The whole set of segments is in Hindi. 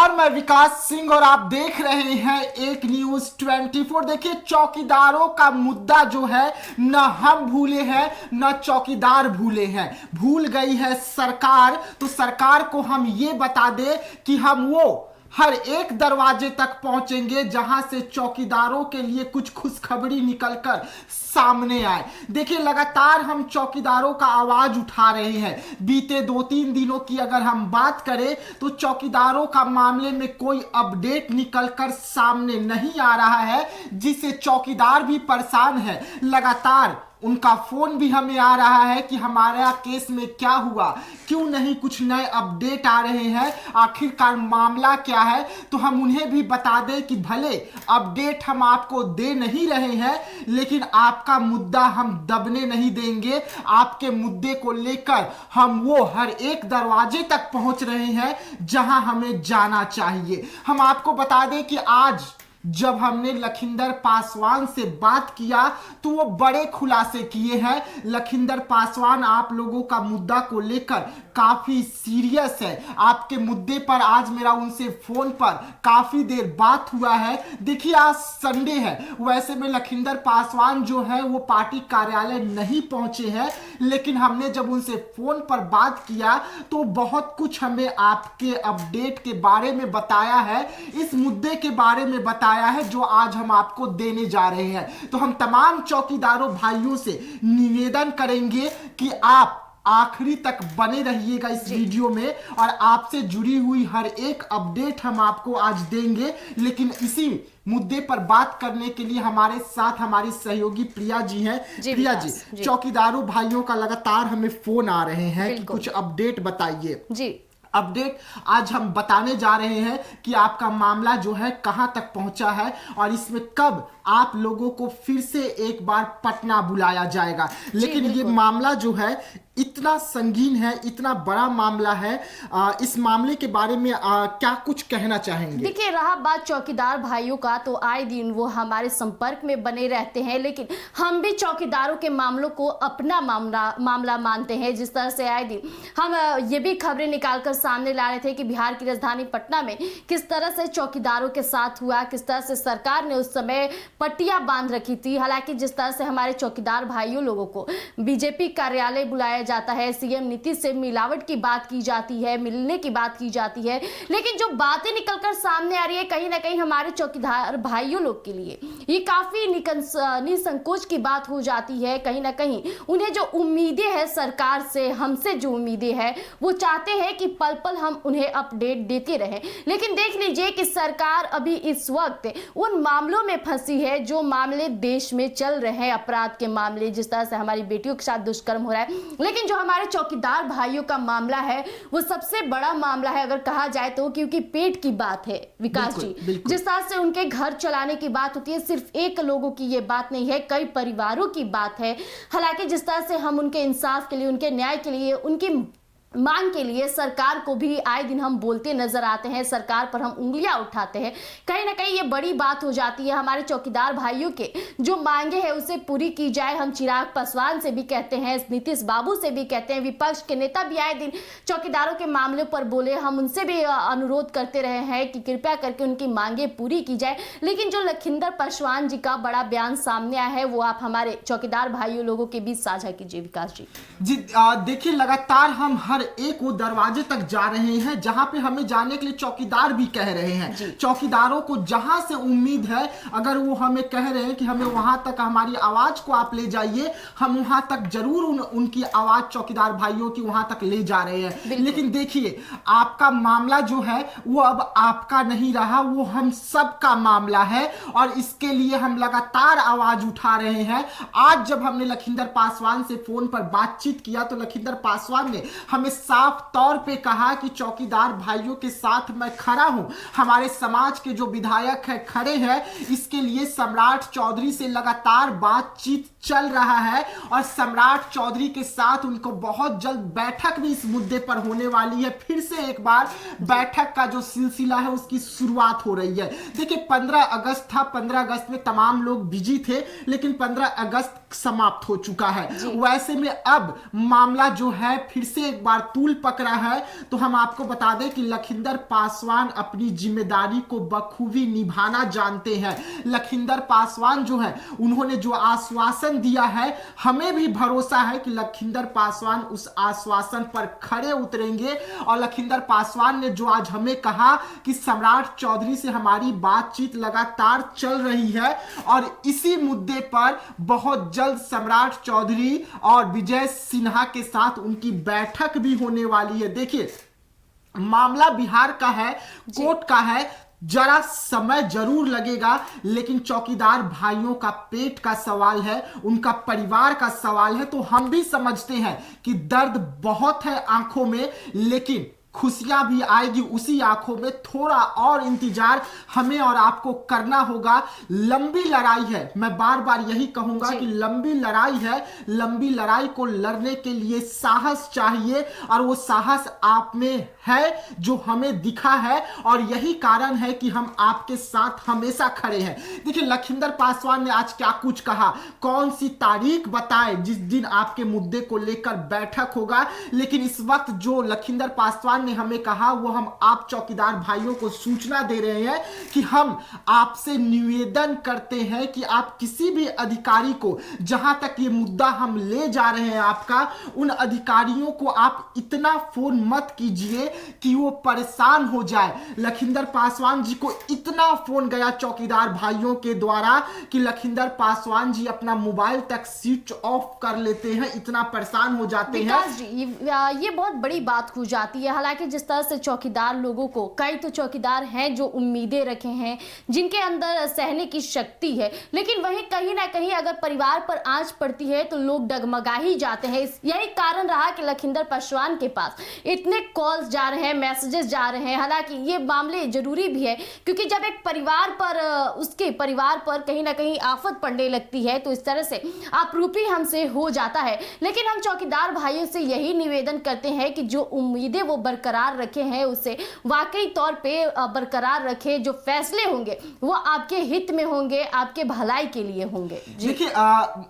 नमस्कार, मैं विकास सिंह और आप देख रहे हैं एक न्यूज 24। देखिए, चौकीदारों का मुद्दा जो है न हम भूले हैं न चौकीदार भूले हैं। भूल गई है सरकार, तो सरकार को हम ये बता दे कि हम वो हर एक दरवाजे तक पहुंचेंगे जहां से चौकीदारों के लिए कुछ खुशखबरी निकलकर सामने आए। देखिए, लगातार हम चौकीदारों का आवाज उठा रहे हैं। बीते 2-3 दिनों की अगर हम बात करें तो चौकीदारों का मामले में कोई अपडेट निकलकर सामने नहीं आ रहा है, जिससे चौकीदार भी परेशान है। लगातार उनका फोन भी हमें आ रहा है कि हमारा केस में क्या हुआ, क्यों नहीं कुछ नए अपडेट आ रहे हैं, आखिरकार मामला क्या है। तो हम उन्हें भी बता दें कि भले अपडेट हम आपको दे नहीं रहे हैं, लेकिन आपका मुद्दा हम दबने नहीं देंगे। आपके मुद्दे को लेकर हम वो हर एक दरवाजे तक पहुंच रहे हैं जहां हमें जाना चाहिए। हम आपको बता दें कि आज जब हमने लखिंदर पासवान से बात किया तो वो बड़े खुलासे किए हैं। लखिंदर पासवान आप लोगों का मुद्दा को लेकर काफी सीरियस है। आपके मुद्दे पर आज मेरा उनसे फोन पर काफी देर बात हुआ है। देखिए, आज संडे है, वैसे में लखिंदर पासवान जो है वो पार्टी कार्यालय नहीं पहुंचे हैं, लेकिन हमने जब उनसे फोन पर बात किया तो बहुत कुछ हमें आपके अपडेट के बारे में बताया है, इस मुद्दे के बारे में बताया है जो आज हम आपको देने जा रहे हैं। तो हम तमाम चौकीदारों भाइयों से निवेदन करेंगे कि आप आखिरी तक बने रहिएगा इस वीडियो में, और आपसे जुड़ी हुई हर एक अपडेट हम आपको आज देंगे। लेकिन इसी मुद्दे पर बात करने के लिए हमारे साथ हमारी सहयोगी प्रिया जी हैं। प्रिया जी, चौकीदारों भाइयों का लगातार हमें फोन आ रहे हैं कि कुछ अपडेट बताइए। जी, अपडेट आज हम बताने जा रहे हैं कि आपका मामला जो है कहां तक पहुंचा है और इसमें कब आप लोगों को फिर से एक बार पटना बुलाया जाएगा। लेकिन ये मामला जो है इतना संगीन है, इतना बड़ा मामला है, इस मामले के बारे में क्या कुछ कहना चाहेंगे? देखिए, रहा बात चौकीदार भाइयों का, तो आए दिन वो हमारे संपर्क में बने रहते हैं, लेकिन हम भी चौकीदारों के मामलों को अपना मामला मानते हैं। जिस तरह से आए दिन हम ये भी खबरें निकालकर सामने ला रहे थे कि बिहार की राजधानी पटना में किस तरह से चौकीदारों के साथ हुआ, किस तरह से सरकार ने उस समय पट्टियां बांध रखी थी। हालांकि जिस तरह से हमारे चौकीदार भाइयों लोगों को बीजेपी कार्यालय बुलाया जाता है, सीएम नीतीश से मिलावट की बात की जाती है, मिलने की बात की जाती है, लेकिन जो बातें निकलकर सामने आ रही है कहीं ना कहीं हमारे चौकीदार भाइयों लोग के लिए ये काफी निसंकोच की बात हो जाती है। कहीं ना कहीं उन्हें जो उम्मीदें हैं सरकार से, हमसे जो उम्मीदें हैं, वो चाहते हैं कि पल पल हम उन्हें अपडेट देते रहें। लेकिन देख लीजिए कि सरकार अभी इस वक्त उन मामलों में फंसी है जो मामले देश में चल रहे हैं, अपराध के मामले, जिस तरह से हमारी बेटियों के साथ दुष्कर्म हो रहा है। लेकिन जो हमारे चौकीदार भाइयों का मामला है वो सबसे बड़ा मामला है अगर कहा जाए तो, क्योंकि पेट की बात है विकास जी। जिस तरह से उनके घर चलाने की बात होती है, सिर्फ एक लोगों की ये बात नहीं है, कई परिवारों की बात है। हालांकि जिस तरह से हम उनके इंसाफ के लिए, उनके न्याय के लिए, उनकी मांग के लिए सरकार को भी आए दिन हम बोलते नजर आते हैं, सरकार पर हम उंगलियां उठाते हैं। कहीं ना कहीं ये बड़ी बात हो जाती है। हमारे चौकीदार भाइयों के जो मांगे हैं उसे पूरी की जाए। हम चिराग पासवान से भी कहते हैं, नीतीश बाबू से भी कहते हैं, विपक्ष के नेता भी आए दिन चौकीदारों के मामले पर बोले। हम उनसे भी अनुरोध करते रहे हैं कि कृपया करके उनकी मांगे पूरी की जाए। लेकिन जो लखिंदर पासवान जी का बड़ा बयान सामने आया है वो आप हमारे चौकीदार भाइयों लोगों के बीच साझा कीजिए विकास जी। देखिए, लगातार हम हर एक वो दरवाजे तक जा रहे हैं जहां पे हमें जाने के लिए चौकीदार भी कह रहे हैं। चौकीदारों को जहां से उम्मीद है, अगर वो हमें कह रहे हैं कि हमें वहां तक हमारी आवाज को आप ले जाइए, हम वहां तक जरूर उनकी आवाज चौकीदार भाइयों की वहां तक ले जा रहे हैं। लेकिन देखिए, आपका मामला जो है वो अब आपका नहीं रहा, वो हम सबका मामला है और इसके लिए हम लगातार आवाज उठा रहे हैं। आज जब हमने लखिंदर पासवान से फोन पर बातचीत किया तो लखिंदर पासवान ने हमें साफ तौर पे कहा कि चौकीदार भाइयों के साथ मैं खड़ा हूं, हमारे समाज के जो विधायक है खड़े हैं, इसके लिए सम्राट चौधरी से लगातार बातचीत चल रहा है और सम्राट चौधरी के साथ उनको बहुत जल्द बैठक भी इस मुद्दे पर होने वाली है। फिर से एक बार बैठक का जो सिलसिला है उसकी शुरुआत हो रही है। देखिए, 15 अगस्त था, 15 अगस्त में तमाम लोग बिजी थे, लेकिन 15 अगस्त समाप्त हो चुका है। वैसे में अब मामला जो है फिर से एक बार तूल पकड़ा है, तो हम आपको बता दें कि लखिंदर पासवान अपनी जिम्मेदारी को बखूबी निभाना जानते हैं। लखिंदर पासवान जो है उन्होंने जो आश्वासन दिया है, हमें भी भरोसा है कि लखिंदर पासवान उस आश्वासन पर खड़े उतरेंगे। और लखिंदर पासवान ने जो आज हमें कहा कि सम्राट चौधरी से हमारी बातचीत लगातार चल रही है और इसी मुद्दे पर बहुत जल्द सम्राट चौधरी और विजय सिन्हा के साथ उनकी बैठक भी होने वाली है। देखिए, मामला बिहार का है, कोर्ट का है, जरा समय जरूर लगेगा, लेकिन चौकीदार भाइयों का पेट का सवाल है, उनका परिवार का सवाल है। तो हम भी समझते हैं कि दर्द बहुत है आंखों में, लेकिन खुशियां भी आएगी उसी आंखों में। थोड़ा और इंतजार हमें और आपको करना होगा। लंबी लड़ाई है, मैं बार बार यही कहूंगा कि लंबी लड़ाई है। लंबी लड़ाई को लड़ने के लिए साहस चाहिए और वो साहस आप में है जो हमें दिखा है, और यही कारण है कि हम आपके साथ हमेशा खड़े हैं। देखिए, लखिंदर पासवान ने आज क्या कुछ कहा, कौन सी तारीख बताए जिस दिन आपके मुद्दे को लेकर बैठक होगा, लेकिन इस वक्त जो लखिंदर पासवान ने हमें कहा वो हम आप चौकीदार भाइयों को सूचना दे रहे हैं कि हम आपसे निवेदन करते हैं कि आप किसी भी अधिकारी को, जहां तक ये मुद्दा हम ले जा रहे हैं आपका, उन अधिकारियों को आप इतना फोन मत कीजिए कि वो परेशान हो जाए। लखिंदर पासवान जी को इतना फोन गया चौकीदार भाइयों के द्वारा कि लखिंदर पासवान जी अपना मोबाइल तक स्विच ऑफ कर लेते हैं, इतना परेशान हो जाते हैं। विकास जी, ये बहुत बड़ी बात हो जाती है। हालांकि जिस तरह से चौकीदार लोगों को, कई तो चौकीदार हैं जो उम्मीदें रखे हैं, जिनके अंदर सहने की शक्ति है, लेकिन वहीं कहीं ना कहीं अगर परिवार पर आंच पड़ती है तो लोग डगमगा ही जाते हैं। यही कारण रहा कि लखिंदर पासवान के पास इतने कॉल्स जा रहे हैं, मैसेजेस जा रहे हैं। हालांकि ये मामले जरूरी भी है, क्योंकि जब एक परिवार पर, उसके परिवार पर कहीं ना कहीं आफत पड़ने लगती है तो इस तरह से आपरूपी हमसे हो जाता है। लेकिन हम चौकीदार भाइयों से यही निवेदन करते हैं कि जो उम्मीदें वो बरकरार रखे हैं उसे वाकई तौर पे बरकरार रखें। जो फैसले होंगे वो आपके हित में होंगे, आपके भलाई के लिए होंगे। देखिए,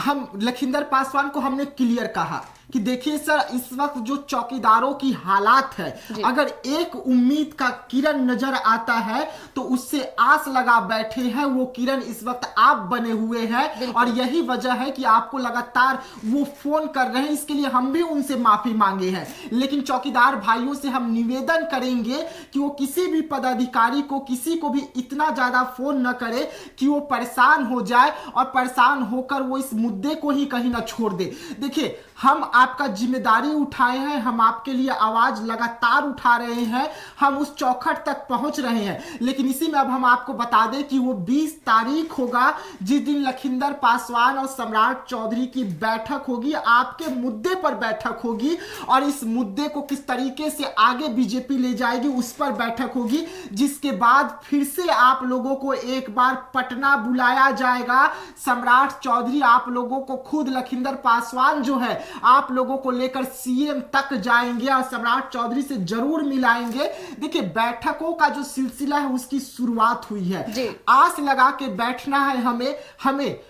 हम लखिंदर पासवान को हमने क्लियर कहा कि देखिए सर, इस वक्त जो चौकीदारों की हालात है, अगर एक उम्मीद का किरण नजर आता है तो उससे आस लगा बैठे हैं, वो किरण इस वक्त आप बने हुए हैं, और यही वजह है कि आपको लगातार वो फोन कर रहे हैं। इसके लिए हम भी उनसे माफी मांगे हैं, लेकिन चौकीदार भाइयों से हम निवेदन करेंगे कि वो किसी भी पदाधिकारी को, किसी को भी इतना ज्यादा फोन न करे कि वो परेशान हो जाए और परेशान होकर वो इस मुद्दे को ही कहीं ना छोड़ दे। देखिए, हम आपका जिम्मेदारी उठाए हैं, हम आपके लिए आवाज लगातार उठा रहे हैं, हम उस चौखट तक पहुंच रहे हैं, लेकिन इसी में अब हम आपको बता दें कि वो 20 तारीख होगा जिस दिन लखिंदर पासवान और सम्राट चौधरी की बैठक होगी, आपके मुद्दे पर बैठक होगी, और इस मुद्दे को किस तरीके से आगे बीजेपी ले जाएगी उस पर बैठक होगी, जिसके बाद फिर से आप लोगों को एक बार पटना बुलाया जाएगा। सम्राट चौधरी आप लोगों को खुद, लखिंदर पासवान जो है आप लोगों को लेकर सीएम तक जाएंगे और सम्राट चौधरी से जरूर मिलाएंगे। देखिए, बैठकों का जो सिलसिला है उसकी शुरुआत हुई है, आस लगा के बैठना है हमें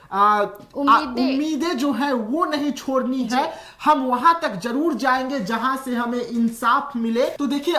उम्मीदें जो है वो नहीं छोड़नी है। हम वहां तक जरूर जाएंगे जहां से हमें इंसाफ मिले। तो देखिए,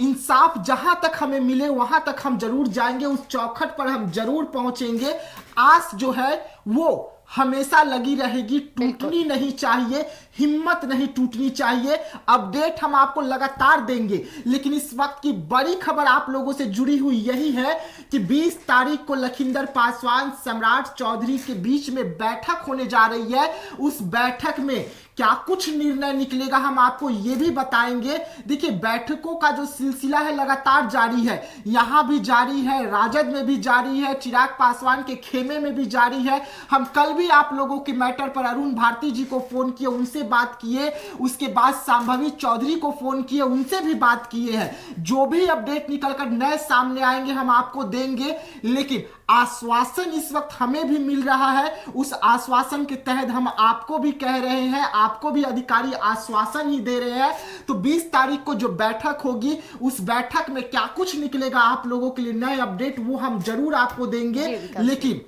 इंसाफ जहां तक हमें मिले वहां तक हम जरूर जाएंगे, उस चौखट पर हम जरूर पहुंचेंगे। आस जो है वो हमेशा लगी रहेगी, टूटनी नहीं चाहिए, हिम्मत नहीं टूटनी चाहिए। अपडेट हम आपको लगातार देंगे, लेकिन इस वक्त की बड़ी खबर आप लोगों से जुड़ी हुई यही है कि 20 तारीख को लखिंदर पासवान सम्राट चौधरी के बीच में बैठक होने जा रही है। उस बैठक में क्या कुछ निर्णय निकलेगा हम आपको ये भी बताएंगे। देखिए, बैठकों का जो सिलसिला है लगातार जारी है, यहां भी जारी है, राजद में भी जारी है, चिराग पासवान के खेमे में भी जारी है। हम कल भी आप लोगों के मैटर पर अरुण भारती जी को फोन किए, उनसे बात किए, उसके बाद संभवी चौधरी को फोन किए, उनसे भी बात किए हैं। जो भी अपडेट निकलकर नए सामने आएंगे हम आपको देंगे, लेकिन आश्वासन इस वक्त हमें भी मिल रहा है। उस आश्वासन के तहत हम आपको भी कह रहे हैं, आपको भी अधिकारी आश्वासन ही दे रहे हैं। तो 20 तारीख को जो बैठक होगी, उस बैठक में क्या कुछ निकलेगा आप लोगों के लिए नए अपडेट वो हम जरूर आपको देंगे। लेकिन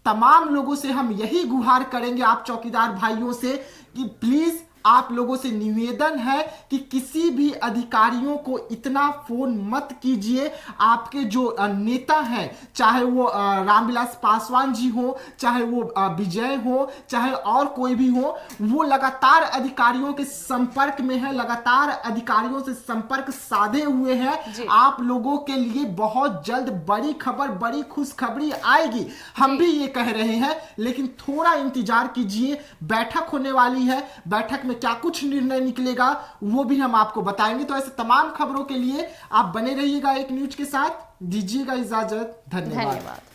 तमाम लोगों से हम यही गुहार करेंगे, आप चौकीदार भाइयों से, कि प्लीज आप लोगों से निवेदन है कि किसी भी अधिकारियों को इतना फोन मत कीजिए। आपके जो नेता हैं, चाहे वो रामविलास पासवान जी हो, चाहे वो विजय हो, चाहे और कोई भी हो, वो लगातार अधिकारियों के संपर्क में है, लगातार अधिकारियों से संपर्क साधे हुए हैं। आप लोगों के लिए बहुत जल्द बड़ी खबर, बड़ी खुशखबरी आएगी, हम भी ये कह रहे हैं। लेकिन थोड़ा इंतजार कीजिए, बैठक होने वाली है, बैठक में क्या कुछ निर्णय निकलेगा वो भी हम आपको बताएंगे। तो ऐसे तमाम खबरों के लिए आप बने रहिएगा एक न्यूज के साथ। दीजिएगा इजाजत, धन्यवाद।